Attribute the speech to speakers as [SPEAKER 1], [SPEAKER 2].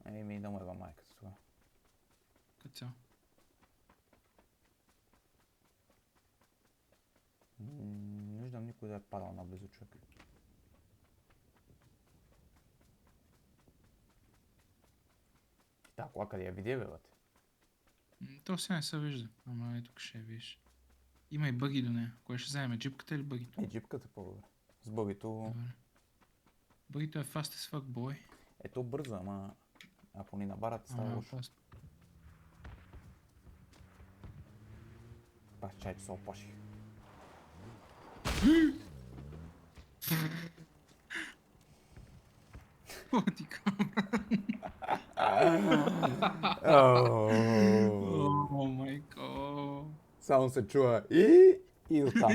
[SPEAKER 1] Еми, да му еба майката това.
[SPEAKER 2] Като цяло.
[SPEAKER 1] Не виждам никой да е падал наблизо, човек. Да, кола къде я видя, бе, бате?
[SPEAKER 2] То сега не се вижда, ама тук ще я видиш. Има и бъги до нея. Кое ще вземе, джипката или бъгито?
[SPEAKER 1] Джипката по-добре. С бъгито...
[SPEAKER 2] Добре. Бъгито е fast as fuck, boy.
[SPEAKER 1] Ето бързо, ама... Ако ни набарат, става
[SPEAKER 2] Ама е
[SPEAKER 1] лошо.
[SPEAKER 2] опасно.
[SPEAKER 1] Пак чай, че се оплаших.
[SPEAKER 2] О, ти камера. О, майко.
[SPEAKER 1] Само се чува и оттам.